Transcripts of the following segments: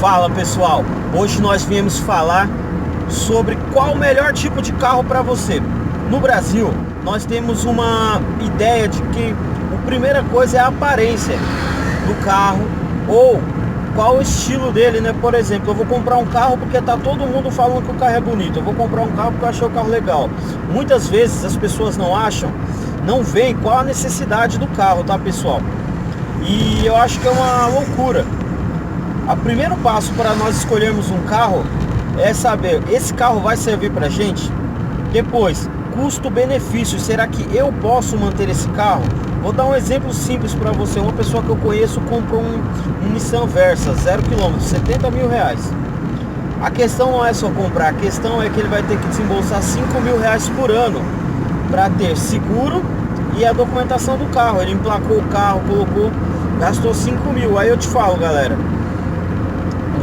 Fala pessoal, hoje nós viemos falar sobre qual o melhor tipo de carro para você. No Brasil, nós temos uma ideia de que a primeira coisa é a aparência do carro ou qual o estilo dele, né? Por exemplo, eu vou comprar um carro porque tá todo mundo falando que o carro é bonito. Eu vou comprar um carro porque eu achei o carro legal. Muitas vezes as pessoas não veem qual a necessidade do carro, tá pessoal? E eu acho que é uma loucura. O primeiro passo para nós escolhermos um carro é saber, esse carro vai servir pra gente? Depois, custo-benefício, será que eu posso manter esse carro? Vou dar um exemplo simples para você. Uma pessoa que eu conheço comprou um Nissan Versa 0 km, 70 mil reais. A questão não é só comprar, a questão é que ele vai ter que desembolsar 5 mil reais por ano para ter seguro e a documentação do carro. Ele emplacou o carro, colocou, gastou 5 mil. Aí eu te falo, galera,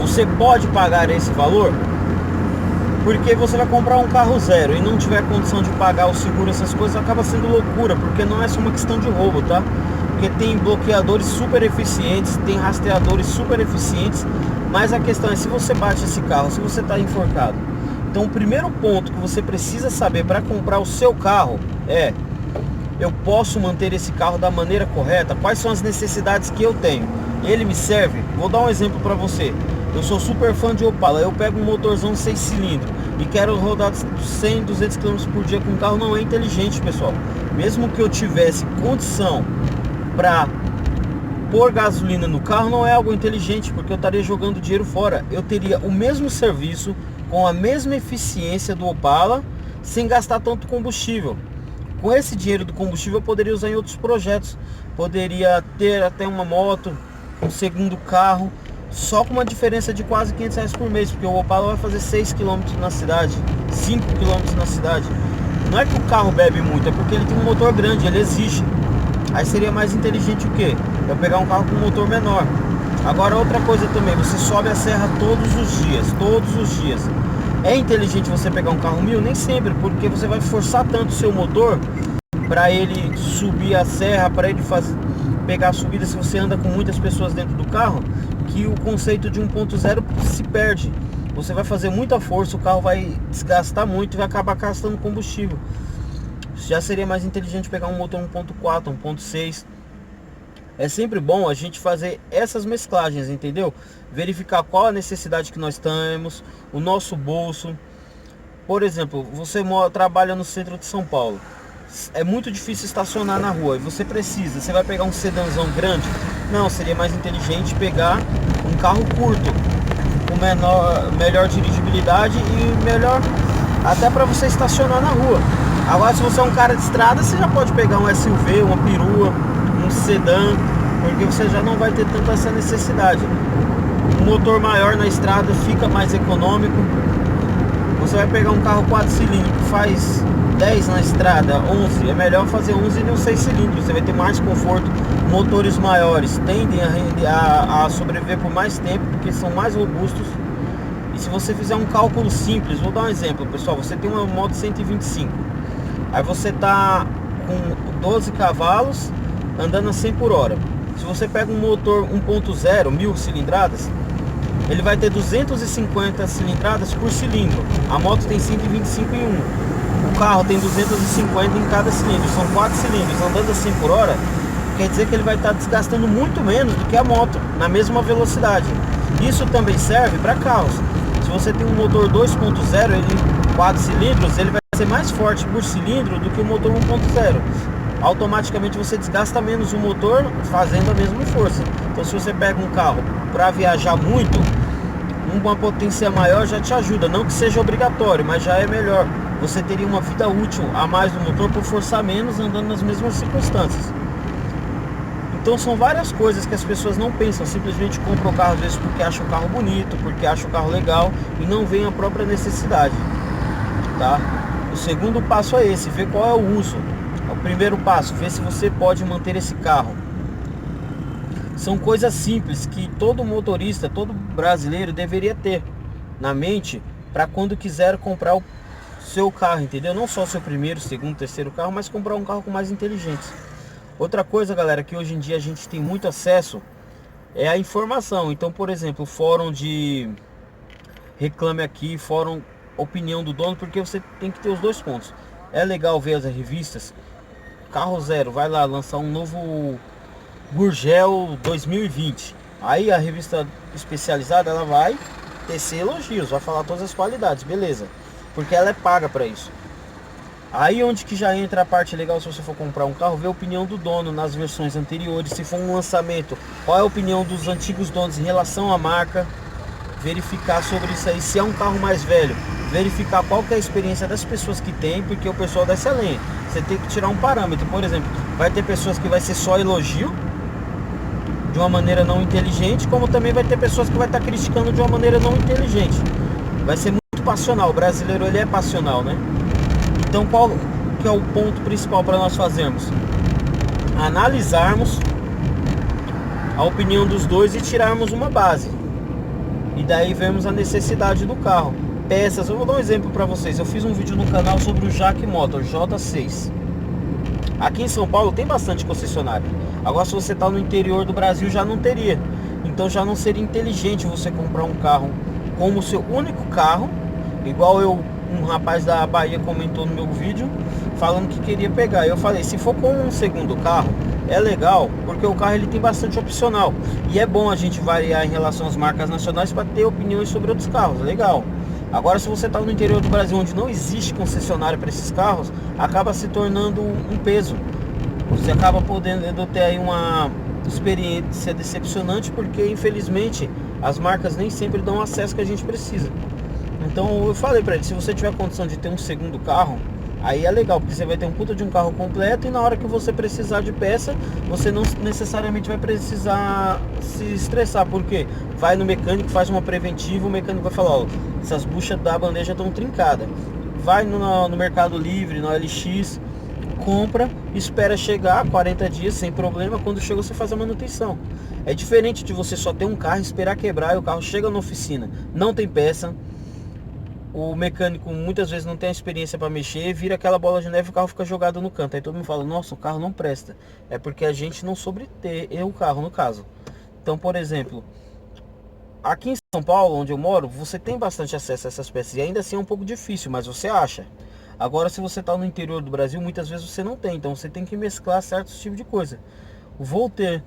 você pode pagar esse valor? Porque você vai comprar um carro zero e não tiver condição de pagar o seguro, essas coisas, acaba sendo loucura, porque não é só uma questão de roubo, tá? Porque tem bloqueadores super eficientes, tem rastreadores super eficientes, mas a questão é, se você bate esse carro, se você está enforcado. Então o primeiro ponto que você precisa saber para comprar o seu carro é: eu posso manter esse carro da maneira correta? Quais são as necessidades que eu tenho? Ele me serve? Vou dar um exemplo para você. Eu sou super fã de Opala, eu pego um motorzão 6 cilindros e quero rodar 100, 200 km por dia com um carro. Não é inteligente, pessoal. Mesmo que eu tivesse condição para pôr gasolina no carro, não é algo inteligente, porque eu estaria jogando dinheiro fora. Eu teria o mesmo serviço, com a mesma eficiência do Opala, sem gastar tanto combustível. Com esse dinheiro do combustível eu poderia usar em outros projetos. Poderia ter até uma moto, um segundo carro, só com uma diferença de quase 500 reais por mês, porque o Opala vai fazer 6 km na cidade, 5 km na cidade. Não é que o carro bebe muito, é porque ele tem um motor grande, ele exige. Aí seria mais inteligente o quê? Eu pegar um carro com um motor menor. Agora outra coisa também, você sobe a serra todos os dias. É inteligente você pegar um carro 1000? Nem sempre, porque você vai forçar tanto o seu motor para ele subir a serra, para ele pegar a subida, se você anda com muitas pessoas dentro do carro, que o conceito de 1.0 se perde. Você vai fazer muita força, o carro vai desgastar muito e vai acabar gastando combustível. Já seria mais inteligente pegar um motor 1.4, 1.6. É sempre bom a gente fazer essas mesclagens, entendeu? Verificar qual a necessidade que nós temos, o nosso bolso. Por exemplo, você trabalha no centro de São Paulo. É muito difícil estacionar na rua e você vai pegar um sedanzão grande? Não, seria mais inteligente pegar um carro curto, com melhor dirigibilidade e melhor até para você estacionar na rua. Agora, se você é um cara de estrada, você já pode pegar um SUV, uma perua, um sedã, porque você já não vai ter tanta essa necessidade. Um motor maior na estrada fica mais econômico. Você vai pegar um carro 4 cilindros que faz 10 na estrada, 11, é melhor fazer 11 e não 6 cilindros, você vai ter mais conforto. Motores maiores tendem a sobreviver por mais tempo, porque são mais robustos. E se você fizer um cálculo simples, vou dar um exemplo, pessoal, você tem uma moto 125, aí você tá com 12 cavalos andando a 100 por hora. Se você pega um motor 1.0, 1000 cilindradas, ele vai ter 250 cilindradas por cilindro. A moto tem 125 em um. O carro tem 250 em cada cilindro. São 4 cilindros andando a 100 por hora. Quer dizer que ele vai estar desgastando muito menos do que a moto na mesma velocidade. Isso também serve para carros. Se você tem um motor 2.0, 4 cilindros, ele vai ser mais forte por cilindro do que o motor 1.0. Automaticamente você desgasta menos o motor fazendo a mesma força. Então, se você pega um carro para viajar muito, uma potência maior já te ajuda. Não que seja obrigatório, mas já é melhor. Você teria uma vida útil a mais do motor por forçar menos andando nas mesmas circunstâncias. Então são várias coisas que as pessoas não pensam, simplesmente compram o carro às vezes porque acham o carro bonito, porque acham o carro legal e não veem a própria necessidade, tá? O segundo passo é esse, ver qual é o uso. O primeiro passo, ver se você pode manter esse carro. São coisas simples que todo motorista, todo brasileiro deveria ter na mente para quando quiser comprar o seu carro, entendeu? Não só o seu primeiro, segundo, terceiro carro, mas comprar um carro com mais inteligência. Outra coisa, galera, que hoje em dia a gente tem muito acesso é a informação. Então, por exemplo, fórum de Reclame Aqui, fórum opinião do dono, porque você tem que ter os dois pontos. É legal ver as revistas. Carro Zero vai lá lançar um novo Gurgel 2020. Aí a revista especializada ela vai tecer elogios, vai falar todas as qualidades, beleza? Porque ela é paga para isso. Aí onde que já entra a parte legal, se você for comprar um carro, ver a opinião do dono nas versões anteriores, se for um lançamento, qual é a opinião dos antigos donos em relação à marca, verificar sobre isso aí, se é um carro mais velho, verificar qual que é a experiência das pessoas que tem, porque o pessoal desce além. Você tem que tirar um parâmetro, por exemplo, vai ter pessoas que vai ser só elogio, de uma maneira não inteligente, como também vai ter pessoas que vai estar criticando de uma maneira não inteligente. Vai ser muito passional, o brasileiro ele é passional, né? Então qual que é o ponto principal para nós fazermos? Analisarmos a opinião dos dois e tirarmos uma base. E daí vemos a necessidade do carro. Peças, eu vou dar um exemplo para vocês. Eu fiz um vídeo no canal sobre o Jaque Motor J6. Aqui em São Paulo tem bastante concessionária. Agora se você está no interior do Brasil já não teria. Então já não seria inteligente você comprar um carro como seu único carro, igual um rapaz da Bahia comentou no meu vídeo, falando que queria pegar. Eu falei, se for com um segundo carro, é legal, porque o carro ele tem bastante opcional. E é bom a gente variar em relação às marcas nacionais para ter opiniões sobre outros carros, legal. Agora se você está no interior do Brasil, onde não existe concessionária para esses carros, acaba se tornando um peso. Você acaba podendo ter aí uma experiência decepcionante, porque infelizmente as marcas nem sempre dão o acesso que a gente precisa. Então eu falei pra ele, se você tiver condição de ter um segundo carro, aí é legal, porque você vai ter um puta de um carro completo e na hora que você precisar de peça, você não necessariamente vai precisar se estressar, porque vai no mecânico, faz uma preventiva, o mecânico vai falar, ó, essas buchas da bandeja estão trincadas. Vai no Mercado Livre, no LX, compra, espera chegar 40 dias sem problema, quando chega você faz a manutenção. É diferente de você só ter um carro, esperar quebrar e o carro chega na oficina, não tem peça. O mecânico muitas vezes não tem a experiência para mexer, vira aquela bola de neve e o carro fica jogado no canto. Aí todo mundo fala, nossa, o carro não presta. É porque a gente não soube ter o carro no caso. Então, por exemplo, aqui em São Paulo, onde eu moro, você tem bastante acesso a essas peças. E ainda assim é um pouco difícil, mas você acha. Agora, se você está no interior do Brasil, muitas vezes você não tem. Então você tem que mesclar certos tipos de coisa. Vou ter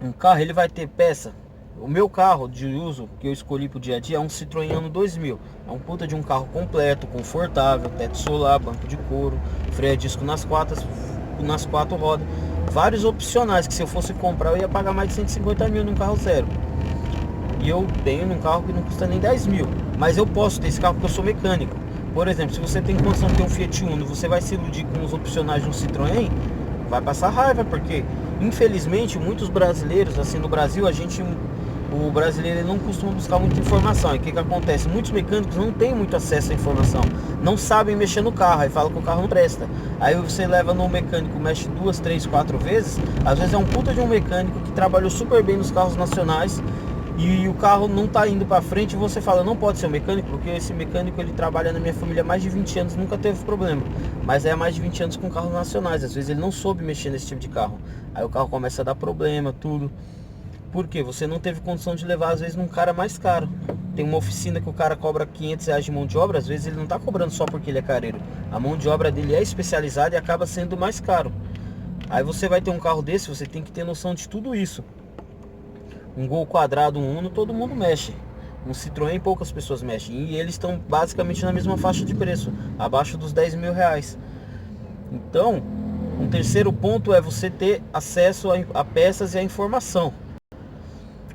um carro, ele vai ter peça. O meu carro de uso que eu escolhi pro dia a dia é um Citroën ano 2000. É um puta de um carro completo, confortável, teto solar, banco de couro, freio a disco nas quatro rodas. Vários opcionais que se eu fosse comprar eu ia pagar mais de 150 mil num carro zero. E eu tenho num carro que não custa nem 10 mil. Mas eu posso ter esse carro porque eu sou mecânico. Por exemplo, se você tem condição de ter um Fiat Uno, você vai se iludir com os opcionais de um Citroën, vai passar raiva, porque infelizmente muitos brasileiros, assim no Brasil, o brasileiro ele não costuma buscar muita informação. E o que acontece? Muitos mecânicos não têm muito acesso à informação, não sabem mexer no carro, aí falam que o carro não presta. Aí você leva no mecânico, mexe 2, 3, 4 vezes, às vezes é um puta de um mecânico que trabalhou super bem nos carros nacionais e o carro não tá indo para frente, e você fala, não pode ser um mecânico, porque esse mecânico ele trabalha na minha família há mais de 20 anos, nunca teve problema. Mas é há mais de 20 anos com carros nacionais, às vezes ele não soube mexer nesse tipo de carro. Aí o carro começa a dar problema, tudo. Por quê? Você não teve condição de levar, às vezes, num cara mais caro. Tem uma oficina que o cara cobra 500 reais de mão de obra, às vezes ele não tá cobrando só porque ele é careiro. A mão de obra dele é especializada e acaba sendo mais caro. Aí você vai ter um carro desse, você tem que ter noção de tudo isso. Um Gol quadrado, um Uno, todo mundo mexe. Um Citroën poucas pessoas mexem. E eles estão basicamente na mesma faixa de preço, abaixo dos 10 mil reais. Então, um terceiro ponto é você ter acesso a peças e a informação,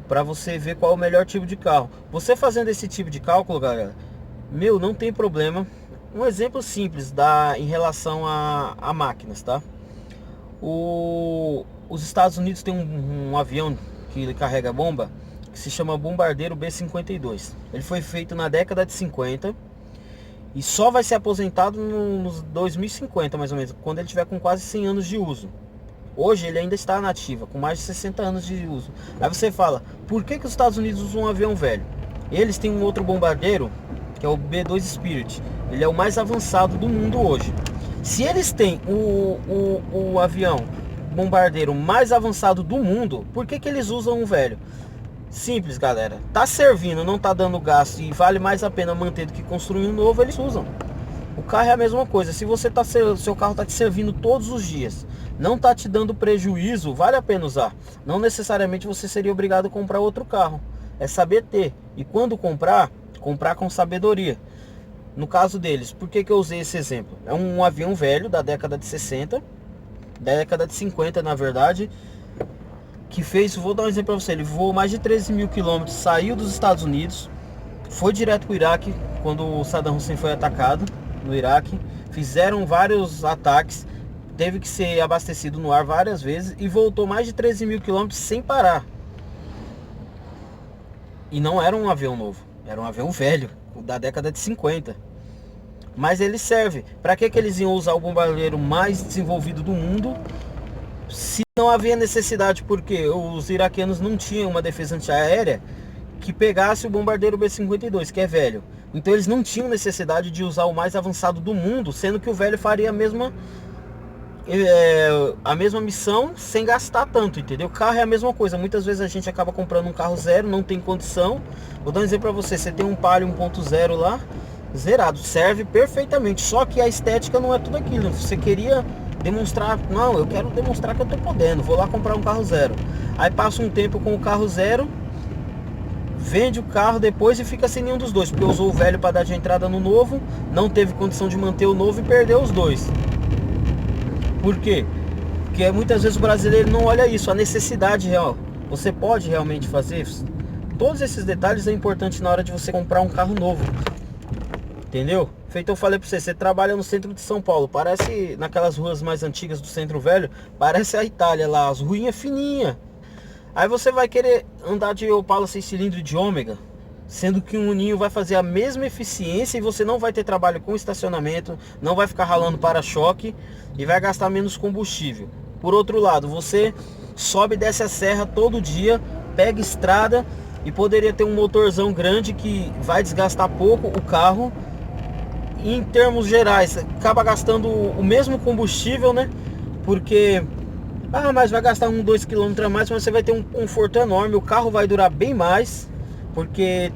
para você ver qual é o melhor tipo de carro. Você fazendo esse tipo de cálculo, galera, não tem problema. Um exemplo simples em relação a máquinas, tá? Os Estados Unidos tem um avião que ele carrega bomba, que se chama Bombardeiro B-52. Ele foi feito na década de 50 e só vai ser aposentado nos 2050, mais ou menos, quando ele tiver com quase 100 anos de uso. Hoje ele ainda está na ativa, com mais de 60 anos de uso. Aí você fala, por que os Estados Unidos usam um avião velho? Eles têm um outro bombardeiro, que é o B-2 Spirit. Ele é o mais avançado do mundo hoje. Se eles têm o avião bombardeiro mais avançado do mundo, por que que eles usam um velho? Simples, galera. Tá servindo, não tá dando gasto e vale mais a pena manter do que construir um novo, eles usam. O carro é a mesma coisa. Se você tá, seu carro tá te servindo todos os dias, não tá te dando prejuízo, vale a pena usar. Não necessariamente você seria obrigado a comprar outro carro. É saber ter. E quando comprar, comprar com sabedoria. No caso deles, por que que eu usei esse exemplo? É um avião velho da década de 60, década de 50 na verdade, que fez, vou dar um exemplo para você, ele voou mais de 13 mil quilômetros, saiu dos Estados Unidos, foi direto para o Iraque, quando o Saddam Hussein foi atacado no Iraque, fizeram vários ataques, teve que ser abastecido no ar várias vezes e voltou mais de 13 mil quilômetros sem parar. E não era um avião novo, era um avião velho, da década de 50. Mas ele serve. Para que que eles iam usar o bombardeiro mais desenvolvido do mundo se não havia necessidade? Porque os iraquianos não tinham uma defesa antiaérea que pegasse o bombardeiro B-52, que é velho. Então eles não tinham necessidade de usar o mais avançado do mundo, sendo que o velho faria a mesma missão sem gastar tanto, entendeu? Carro é a mesma coisa. Muitas vezes a gente acaba comprando um carro zero, não tem condição. Vou dar um exemplo para você. Você tem um Palio 1.0 lá, zerado, serve perfeitamente, só que a estética não é tudo aquilo. Você queria demonstrar, não, eu quero demonstrar que eu tô podendo, vou lá comprar um carro zero. Aí passa um tempo com o carro zero, vende o carro depois e fica sem nenhum dos dois, porque usou o velho para dar de entrada no novo, não teve condição de manter o novo e perdeu os dois. Por quê? Porque muitas vezes o brasileiro não olha isso, a necessidade real. Você pode realmente fazer todos esses detalhes, é importante na hora de você comprar um carro novo. Entendeu? Feito eu falei pra você, você trabalha no centro de São Paulo, parece naquelas ruas mais antigas do centro velho, parece a Itália lá, as ruinhas fininhas. Aí você vai querer andar de Opala 6 cilindros de ômega, sendo que um Uninho vai fazer a mesma eficiência e você não vai ter trabalho com estacionamento, não vai ficar ralando para-choque e vai gastar menos combustível. Por outro lado, você sobe e desce a serra todo dia, pega estrada e poderia ter um motorzão grande que vai desgastar pouco o carro. Em termos gerais, acaba gastando o mesmo combustível, né? Porque, mas vai gastar 2 km a mais, mas você vai ter um conforto enorme. O carro vai durar bem mais, porque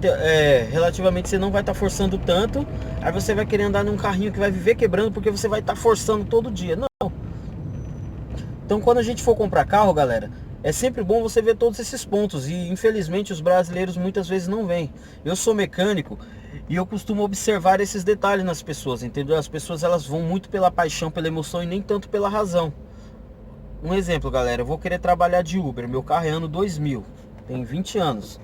relativamente você não vai estar forçando tanto. Aí você vai querer andar num carrinho que vai viver quebrando, porque você vai estar forçando todo dia. Não. Então quando a gente for comprar carro, galera, é sempre bom você ver todos esses pontos. E infelizmente os brasileiros muitas vezes não veem. Eu sou mecânico e eu costumo observar esses detalhes nas pessoas, entendeu? As pessoas, elas vão muito pela paixão, pela emoção e nem tanto pela razão. Um exemplo, galera, eu vou querer trabalhar de Uber. Meu carro é ano 2000, tem 20 anos.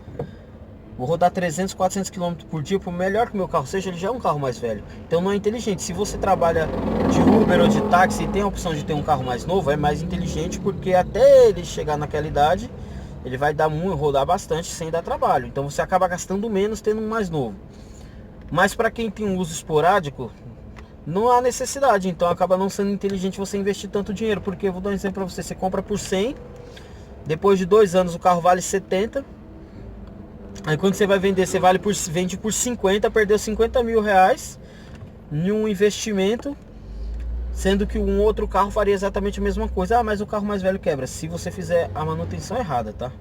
Vou rodar 300, 400 km por dia. Por melhor que o meu carro seja, ele já é um carro mais velho. Então não é inteligente. Se você trabalha de Uber ou de táxi e tem a opção de ter um carro mais novo, é mais inteligente, porque até ele chegar naquela idade, ele vai rodar bastante sem dar trabalho. Então você acaba gastando menos tendo um mais novo. Mas para quem tem um uso esporádico, não há necessidade. Então acaba não sendo inteligente você investir tanto dinheiro. Porque eu vou dar um exemplo para você. Você compra por 100, depois de 2 anos o carro vale 70. Aí quando você vai vender, você vende por 50, perdeu 50 mil reais em um investimento, sendo que um outro carro faria exatamente a mesma coisa. Mas o carro mais velho quebra, se você fizer a manutenção errada, tá?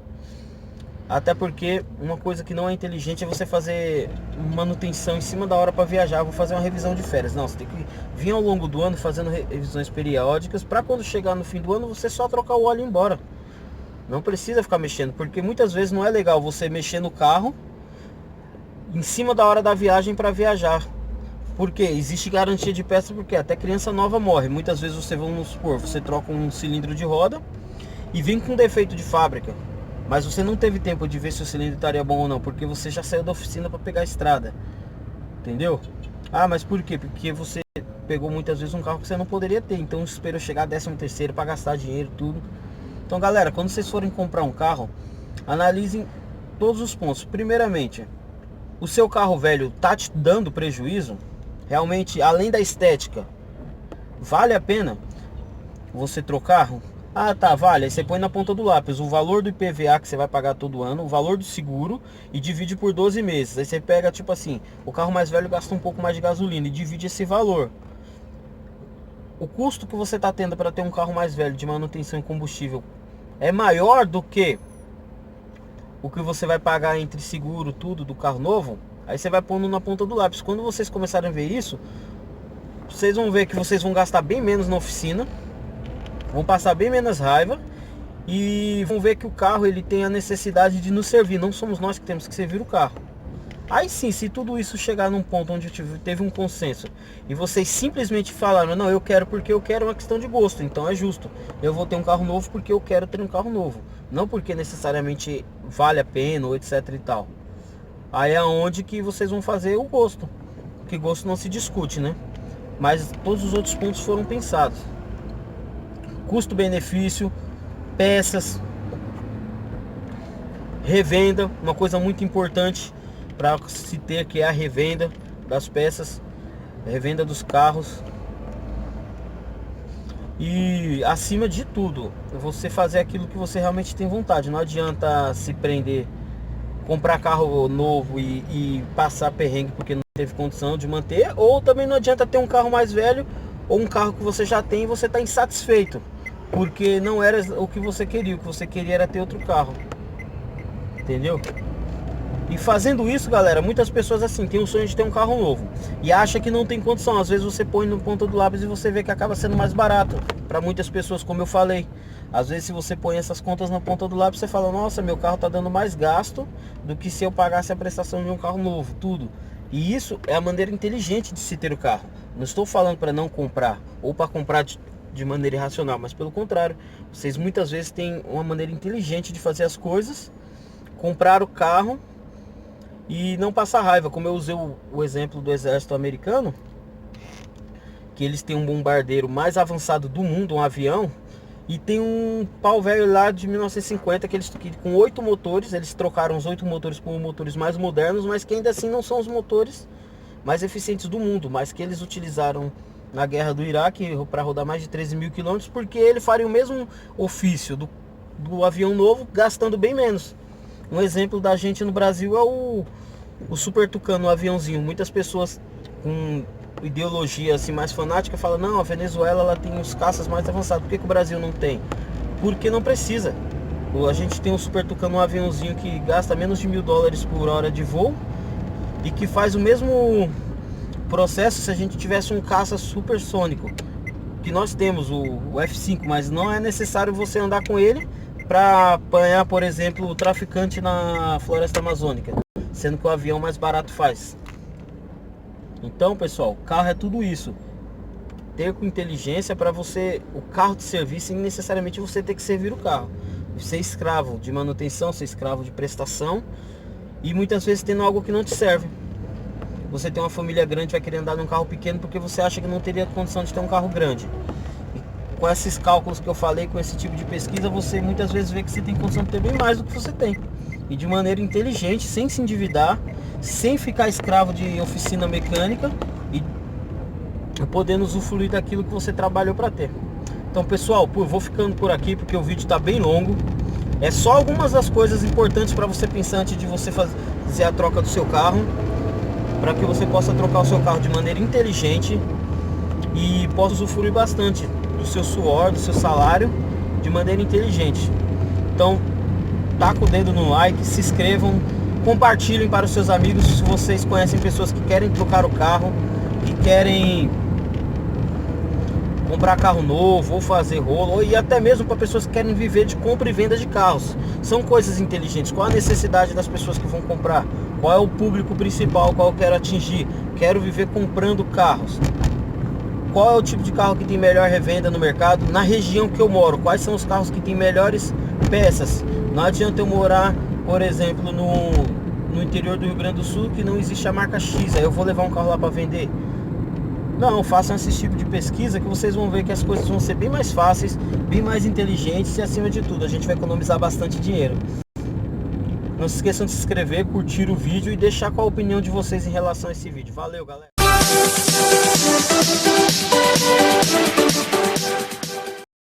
Até porque uma coisa que não é inteligente é você fazer manutenção em cima da hora para viajar. Vou fazer uma revisão de férias. Não, você tem que vir ao longo do ano fazendo revisões periódicas, para quando chegar no fim do ano você só trocar o óleo e ir embora. Não precisa ficar mexendo, porque muitas vezes não é legal você mexer no carro em cima da hora da viagem para viajar. Porque existe garantia de peça, porque até criança nova morre. Muitas vezes vamos supor, você troca um cilindro de roda e vem com defeito de fábrica, mas você não teve tempo de ver se o cilindro estaria bom ou não, porque você já saiu da oficina para pegar a estrada. Entendeu? Mas por quê? Porque você pegou muitas vezes um carro que você não poderia ter, então esperou chegar a 13º para gastar dinheiro, tudo. Então galera, quando vocês forem comprar um carro, analisem todos os pontos. Primeiramente, o seu carro velho tá te dando prejuízo? Realmente, além da estética, vale a pena você trocar? Tá, vale. Aí você põe na ponta do lápis o valor do IPVA que você vai pagar todo ano, o valor do seguro, e divide por 12 meses. Aí você pega, tipo assim, o carro mais velho gasta um pouco mais de gasolina e divide esse valor. o custo que você está tendo para ter um carro mais velho de manutenção e combustível é maior do que o que você vai pagar entre seguro, tudo do carro novo, aí você vai pondo na ponta do lápis. Quando vocês começarem a ver isso, vocês vão ver que vocês vão gastar bem menos na oficina, vão passar bem menos raiva e vão ver que o carro ele tem a necessidade de nos servir. Não somos nós que temos que servir o carro. Aí sim, se tudo isso chegar num ponto onde teve um consenso e vocês simplesmente falaram, não, eu quero porque eu quero, é uma questão de gosto, então é justo. Eu vou ter um carro novo porque eu quero ter um carro novo, não porque necessariamente vale a pena ou etc e tal. Aí é onde que vocês vão fazer o gosto, porque gosto não se discute, né? Mas todos os outros pontos foram pensados. Custo-benefício, peças, revenda, uma coisa muito importante para se ter, que é a revenda das peças, a revenda dos carros. E acima de tudo, você fazer aquilo que você realmente tem vontade. Não adianta se prender, comprar carro novo e passar perrengue porque não teve condição de manter, ou também não adianta ter um carro mais velho ou um carro que você já tem e você está insatisfeito porque não era o que você queria. O que você queria era ter outro carro, entendeu? E fazendo isso, galera, muitas pessoas assim têm o sonho de ter um carro novo e acha que não tem condição. Às vezes você põe no ponta do lápis e você vê que acaba sendo mais barato para muitas pessoas, como eu falei. Às vezes se você põe essas contas na ponta do lápis, você fala, nossa, meu carro tá dando mais gasto do que se eu pagasse a prestação de um carro novo, tudo. E isso é a maneira inteligente de se ter o carro. Não estou falando para não comprar ou para comprar de maneira irracional, mas pelo contrário, vocês muitas vezes têm uma maneira inteligente de fazer as coisas, comprar o carro e não passar raiva. Como eu usei o exemplo do exército americano, que eles têm um bombardeiro mais avançado do mundo, um avião, e tem um pau velho lá de 1950 que com 8 motores, eles trocaram os 8 motores por motores mais modernos, mas que ainda assim não são os motores mais eficientes do mundo, mas que eles utilizaram na guerra do Iraque para rodar mais de 13 mil quilômetros, porque ele faria o mesmo ofício do avião novo, gastando bem menos. Um exemplo da gente no Brasil é o Super Tucano, o aviãozinho. Muitas pessoas com ideologia assim mais fanática falam, não, a Venezuela ela tem os caças mais avançados, por que o Brasil não tem? Porque não precisa. A gente tem o Super Tucano, um aviãozinho que gasta menos de $1.000 por hora de voo e que faz o mesmo processo se a gente tivesse um caça supersônico, que nós temos o F-5, mas não é necessário você andar com ele para apanhar, por exemplo, o traficante na floresta amazônica, sendo que o avião mais barato faz. Então, pessoal, carro é tudo isso. Ter com inteligência para você, o carro te servir sem necessariamente você ter que servir o carro. Ser escravo de manutenção, ser escravo de prestação e muitas vezes tendo algo que não te serve. Você tem uma família grande, vai querer andar num carro pequeno porque você acha que não teria condição de ter um carro grande. E com esses cálculos que eu falei, com esse tipo de pesquisa, você muitas vezes vê que você tem condição de ter bem mais do que você tem. E de maneira inteligente, sem se endividar, sem ficar escravo de oficina mecânica e podendo usufruir daquilo que você trabalhou para ter. Então, pessoal, eu vou ficando por aqui porque o vídeo está bem longo. É só algumas das coisas importantes para você pensar antes de você fazer a troca do seu carro, para que você possa trocar o seu carro de maneira inteligente e possa usufruir bastante do seu suor, do seu salário de maneira inteligente. Então, taca o dedo no like, se inscrevam, compartilhem para os seus amigos se vocês conhecem pessoas que querem trocar o carro, que querem comprar carro novo ou fazer rolo, e até mesmo para pessoas que querem viver de compra e venda de carros. São coisas inteligentes. Qual a necessidade das pessoas que vão comprar? Qual é o público principal, qual eu quero atingir? Quero viver comprando carros. Qual é o tipo de carro que tem melhor revenda no mercado? Na região que eu moro, quais são os carros que tem melhores peças? Não adianta eu morar, por exemplo, no interior do Rio Grande do Sul, que não existe a marca X, aí eu vou levar um carro lá para vender. Não, façam esse tipo de pesquisa que vocês vão ver que as coisas vão ser bem mais fáceis, bem mais inteligentes e, acima de tudo, a gente vai economizar bastante dinheiro. Não se esqueçam de se inscrever, curtir o vídeo e deixar qual a opinião de vocês em relação a esse vídeo. Valeu, galera!